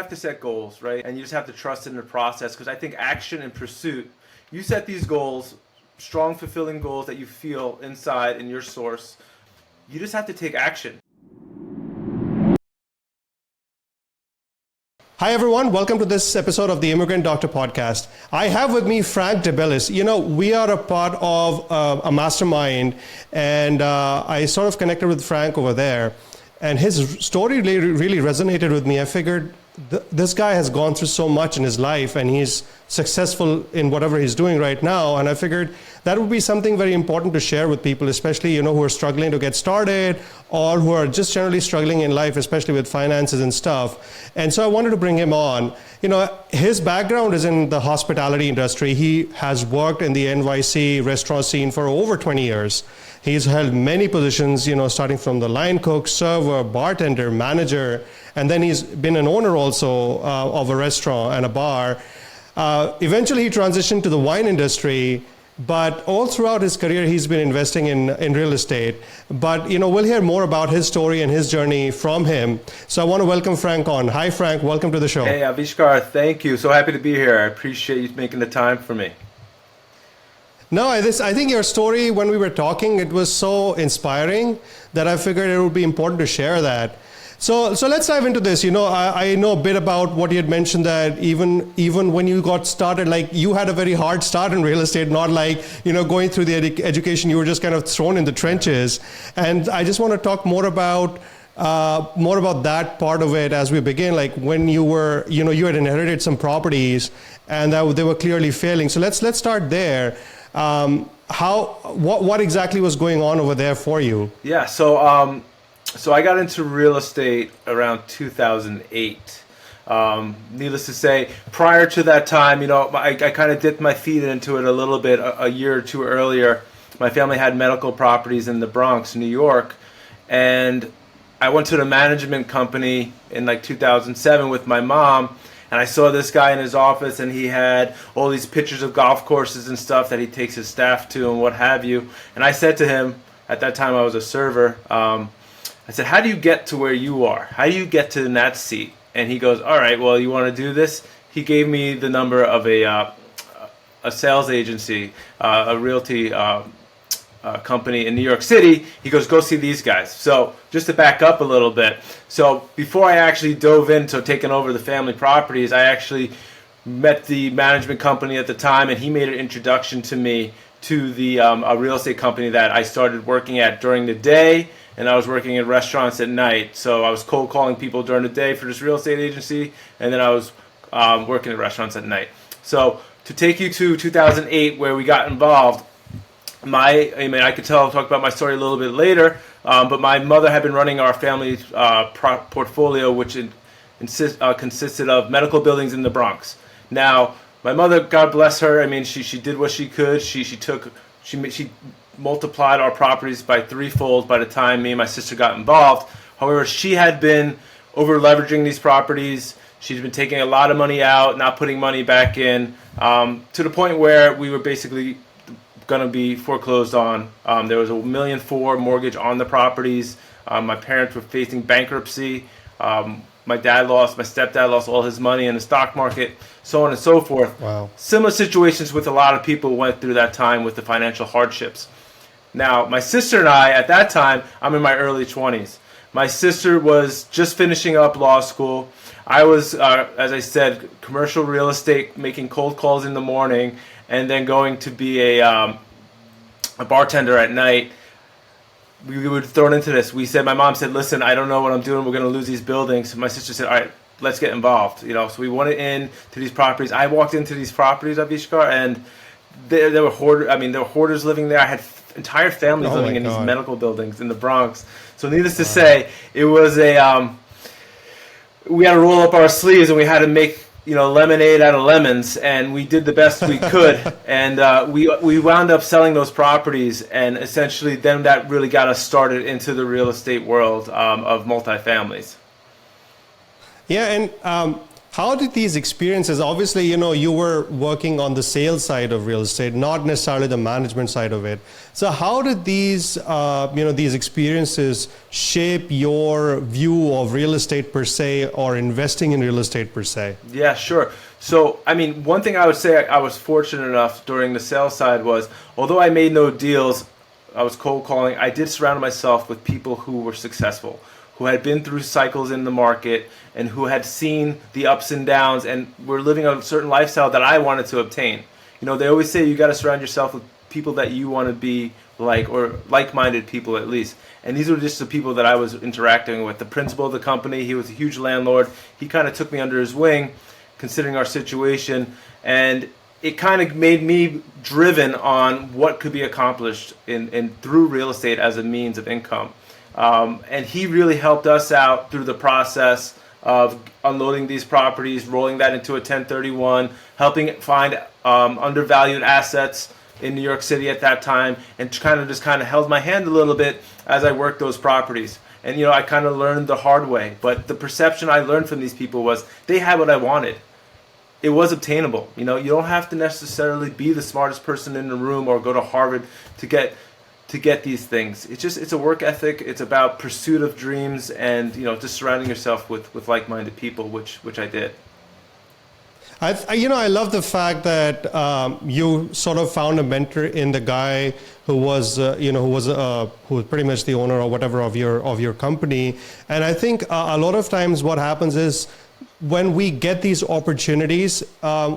have to set goals, right? And you just have to trust in the process, because I think action and pursuit, you set these goals, strong, fulfilling goals that you feel inside in your source. You just have to take action. Hi, everyone. Welcome to this episode of the Immigrant Doctor Podcast. I have with me Frank De Bellis. You know, we are a part of a mastermind, and I sort of connected with Frank over there, and his story really resonated with me. I figured this guy has gone through so much in his life, and he's successful in whatever he's doing right now. And I figured that would be something very important to share with people, especially, you know, who are struggling to get started or who are just generally struggling in life, especially with finances and stuff. And so I wanted to bring him on. You know, his background is in the hospitality industry. He has worked in the NYC restaurant scene for over 20 years. He's held many positions, you know, starting from the line cook, server, bartender, manager, and then he's been an owner also of a restaurant and a bar. Eventually he transitioned to the wine industry, but all throughout his career he's been investing in real estate. But, you know, we'll hear more about his story and his journey from him. So I want to welcome Frank on. Hi, Frank. Welcome to the show. Hey, Avishkar. Thank you. So happy to be here. I appreciate you making the time for me. No, I think your story, when we were talking, it was so inspiring that I figured it would be important to share that. So let's dive into this. You know, I know a bit about what you had mentioned, that even when you got started, like, you had a very hard start in real estate, not like, you know, going through the education, you were just kind of thrown in the trenches. And I just want to talk more about that part of it as we begin. Like, when you were, you know, you had inherited some properties and they were clearly failing. So let's start there. What exactly was going on over there for you? Yeah, so I got into real estate around 2008. Needless to say, prior to that time, you know, I kind of dipped my feet into it a little bit a year or two earlier. My family had medical properties in the Bronx, New York, and I went to the management company in like 2007 with my mom, and I saw this guy in his office, and he had all these pictures of golf courses and stuff that he takes his staff to and what have you. And I said to him, at that time I was a server, I said, how do you get to where you are? How do you get to that seat? And he goes, all right, well, you want to do this? He gave me the number of a sales agency, a realty company in New York City. He goes, go see these guys. So just to back up a little bit. So before I actually dove into taking over the family properties, I actually met the management company at the time, and he made an introduction to me to the a real estate company that I started working at during the day, and I was working in restaurants at night. So I was cold calling people during the day for this real estate agency, and then I was working at restaurants at night. So to take you to 2008, where we got involved, I could talk about my story a little bit later, but my mother had been running our family portfolio, which consisted of medical buildings in the Bronx. Now, my mother, God bless her, I mean, she did what she could. She multiplied our properties by threefold by the time me and my sister got involved. However, she had been over leveraging these properties. She's been taking a lot of money out, not putting money back in, to the point where we were basically going to be foreclosed on. There was a $1.4 million mortgage on the properties. My parents were facing bankruptcy. My stepdad lost all his money in the stock market, so on and so forth. Wow. Similar situations with a lot of people went through that time with the financial hardships. Now, my sister and I, at that time, I'm in my early 20s. My sister was just finishing up law school. I was, as I said, commercial real estate, making cold calls in the morning, and then going to be a bartender at night. We were thrown into this. My mom said, listen, I don't know what I'm doing. We're going to lose these buildings. My sister said, all right, let's get involved. You know, so we went into these properties. I walked into these properties, Avishkar, and there were hoarders living there. I had entire families living in these medical buildings in the Bronx. So needless to say, it was we had to roll up our sleeves, and we had to make, you know, lemonade out of lemons, and we did the best we could. And we wound up selling those properties, and essentially then that really got us started into the real estate world of multifamilies. Yeah, and How did these experiences, obviously, you were working on the sales side of real estate, not necessarily the management side of it. So how did these experiences shape your view of real estate per se, or investing in real estate per se? Yeah, sure. So, I mean, one thing I would say I was fortunate enough during the sales side was, although I made no deals, I was cold calling, I did surround myself with people who were successful, who had been through cycles in the market and who had seen the ups and downs and were living a certain lifestyle that I wanted to obtain. They always say you got to surround yourself with people that you want to be like, or like-minded people at least. And these were just the people that I was interacting with. The principal of the company, he was a huge landlord. He kind of took me under his wing, considering our situation, and it kind of made me driven on what could be accomplished in through real estate as a means of income. And he really helped us out through the process of unloading these properties, rolling that into a 1031, helping find undervalued assets in New York City at that time, and kind of held my hand a little bit as I worked those properties. And I kind of learned the hard way, but the perception I learned from these people was they had what I wanted. It was obtainable. You don't have to necessarily be the smartest person in the room or go to Harvard to get these things. It's a work ethic. It's about pursuit of dreams, and just surrounding yourself with like-minded people, which I did. I love the fact that you sort of found a mentor in the guy who was pretty much the owner or whatever of your company. And I think a lot of times what happens is when we get these opportunities,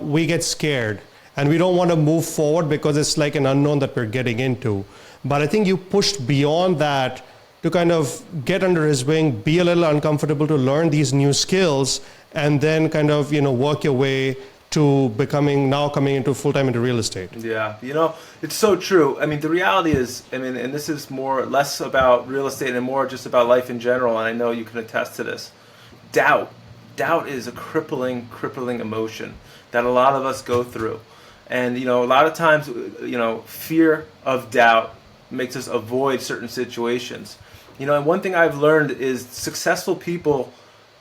we get scared and we don't want to move forward because it's like an unknown that we're getting into. But I think you pushed beyond that to kind of get under his wing, be a little uncomfortable to learn these new skills, and then kind of, work your way to coming into full-time into real estate. Yeah, it's so true. I mean, the reality is, and this is less about real estate and more just about life in general, and I know you can attest to this. Doubt is a crippling emotion that a lot of us go through. And, a lot of times, fear of doubt makes us avoid certain situations. And one thing I've learned is successful people,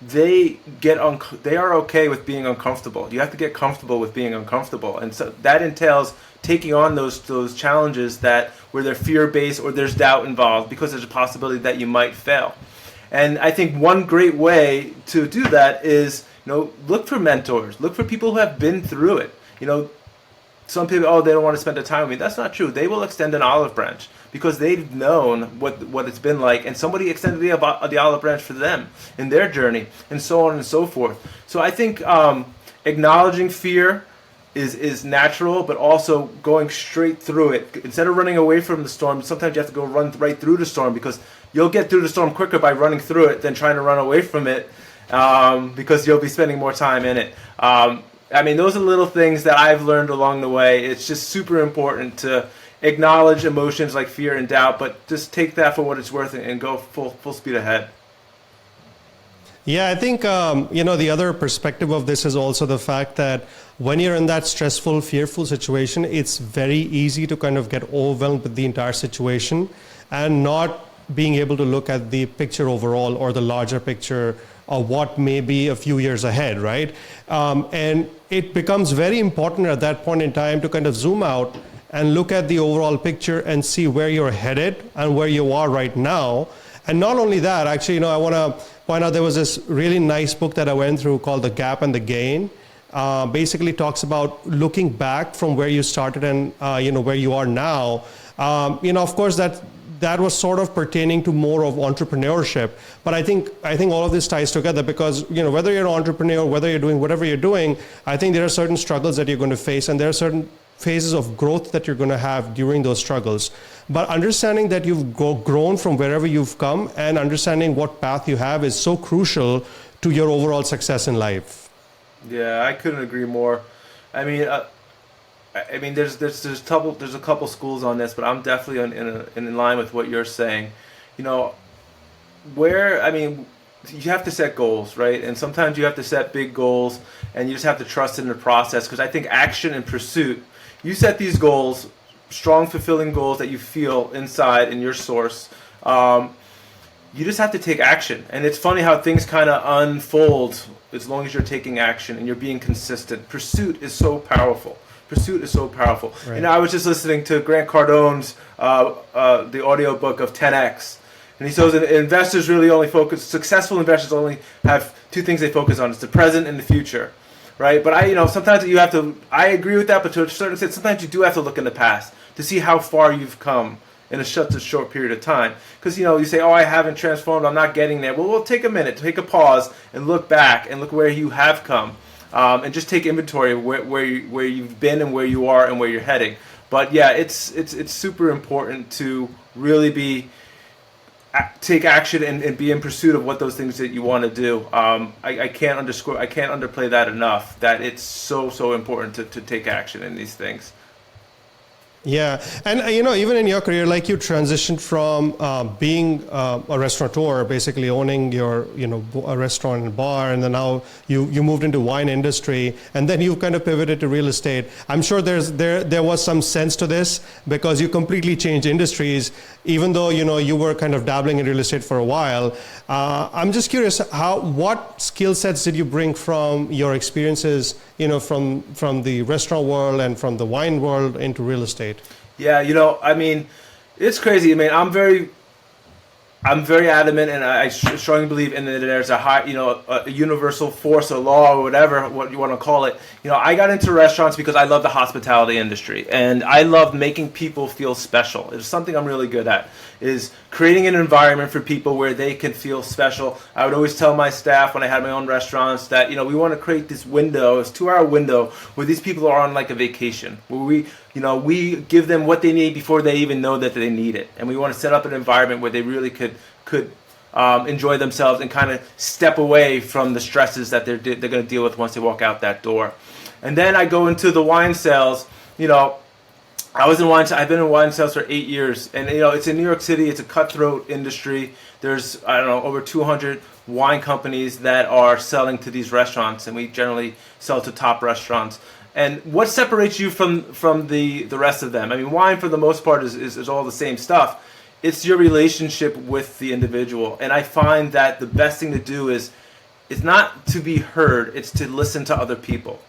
they are okay with being uncomfortable. You have to get comfortable with being uncomfortable. And so that entails taking on those challenges where they're fear-based or there's doubt involved, because there's a possibility that you might fail. And I think one great way to do that is, look for mentors, look for people who have been through it. Some people, they don't want to spend the time with me. That's not true. They will extend an olive branch because they've known what it's been like, and somebody extended the olive branch for them in their journey, and so on and so forth. So I think acknowledging fear is natural, but also going straight through it. Instead of running away from the storm, sometimes you have to go run right through the storm, because you'll get through the storm quicker by running through it than trying to run away from it, because you'll be spending more time in it. Those are little things that I've learned along the way. It's just super important to acknowledge emotions like fear and doubt, but just take that for what it's worth and go full speed ahead. Yeah, I think, the other perspective of this is also the fact that when you're in that stressful, fearful situation, it's very easy to kind of get overwhelmed with the entire situation and not being able to look at the picture overall or the larger picture of what may be a few years ahead, right? And it becomes very important at that point in time to kind of zoom out and look at the overall picture and see where you're headed and where you are right now. And not only that, actually, I want to point out there was this really nice book that I went through called The Gap and the Gain. Basically talks about looking back from where you started and, where you are now. Of course, that was sort of pertaining to more of entrepreneurship. But I think all of this ties together because, whether you're an entrepreneur, whether you're doing whatever you're doing, I think there are certain struggles that you're going to face, and there are certain phases of growth that you're going to have during those struggles. But understanding that you've grown from wherever you've come and understanding what path you have is so crucial to your overall success in life. Yeah, I couldn't agree more. There's a couple schools on this, but I'm definitely in line with what you're saying. You have to set goals, right? And sometimes you have to set big goals, and you just have to trust in the process, because I think action and pursuit, you set these goals, strong, fulfilling goals that you feel inside in your source. you just have to take action. And it's funny how things kind of unfold as long as you're taking action and you're being consistent. Pursuit is so powerful. Pursuit is so powerful. Right. You know, I was just listening to Grant Cardone's the audiobook of 10X. And he says that investors really only focus, successful investors only have two things they focus on. It's the present and the future. Right? But sometimes you have to, I agree with that, but to a certain extent, sometimes you do have to look in the past to see how far you've come in such a short period of time. Because, you say, oh, I haven't transformed, I'm not getting there. Well, we'll take a minute, take a pause, and look back and look where you have come. And just take inventory of where you've been and where you are and where you're heading. But yeah, it's super important to really take action and be in pursuit of what those things that you want to do. I can't underplay that enough, that it's so important to take action in these things. Yeah, and even in your career, like you transitioned from being a restaurateur, basically owning your a restaurant and bar, and then now you moved into wine industry, and then you kind of pivoted to real estate. I'm sure there was some sense to this because you completely changed industries, even though you were kind of dabbling in real estate for a while. I'm just curious, what skill sets did you bring from your experiences, from the restaurant world and from the wine world into real estate? Yeah, it's crazy. I'm very adamant, and I strongly believe in that there's a high, a universal force, a law, or whatever what you want to call it. I got into restaurants because I love the hospitality industry, and I love making people feel special. It's something I'm really good at, is creating an environment for people where they can feel special. I would always tell my staff when I had my own restaurants that, we want to create this window, this 2-hour window where these people are on like a vacation, where we give them what they need before they even know that they need it. And we want to set up an environment where they really could enjoy themselves and kind of step away from the stresses that they're going to deal with once they walk out that door. And then I go into the wine sales. I've been in wine sales for 8 years, and it's in New York City. It's a cutthroat industry. There's over 200 wine companies that are selling to these restaurants, and we generally sell to top restaurants. And what separates you from the rest of them? Wine for the most part is all the same stuff. It's your relationship with the individual, and I find that the best thing to do is not to be heard. It's to listen to other people.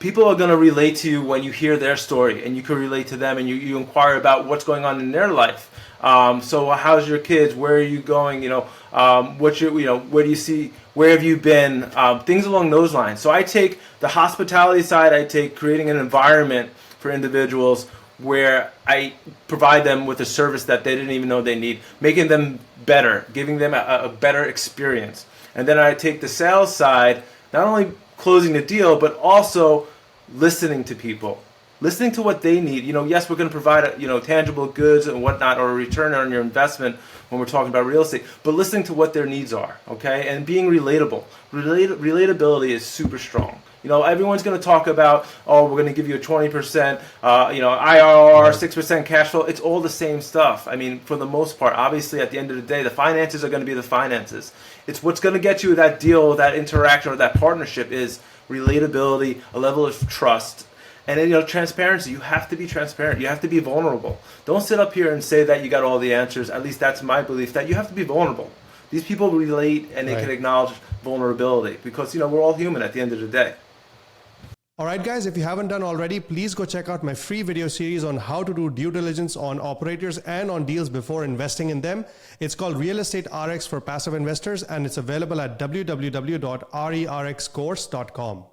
People are going to relate to you when you hear their story, and you can relate to them, and you inquire about what's going on in their life. So how's your kids? Where are you going? Where do you see? Where have you been? Things along those lines. So I take the hospitality side. I take creating an environment for individuals where I provide them with a service that they didn't even know they need, making them better, giving them a better experience. And then I take the sales side, not only closing the deal, but also listening to people, listening to what they need. Yes, we're going to provide tangible goods and whatnot, or a return on your investment when we're talking about real estate, but listening to what their needs are, okay, and being relatable. Relatability is super strong. Everyone's going to talk about, oh, we're going to give you a 20%, IRR, 6% cash flow. It's all the same stuff. For the most part, obviously, at the end of the day, the finances are going to be the finances. It's what's going to get you that deal, that interaction, or that partnership is relatability, a level of trust, and then, transparency. You have to be transparent. You have to be vulnerable. Don't sit up here and say that you got all the answers. At least that's my belief, that you have to be vulnerable. These people relate, and they can acknowledge vulnerability, because, we're all human at the end of the day. All right, guys, if you haven't done already, please go check out my free video series on how to do due diligence on operators and on deals before investing in them. It's called Real Estate RX for Passive Investors, and it's available at www.rerxcourse.com.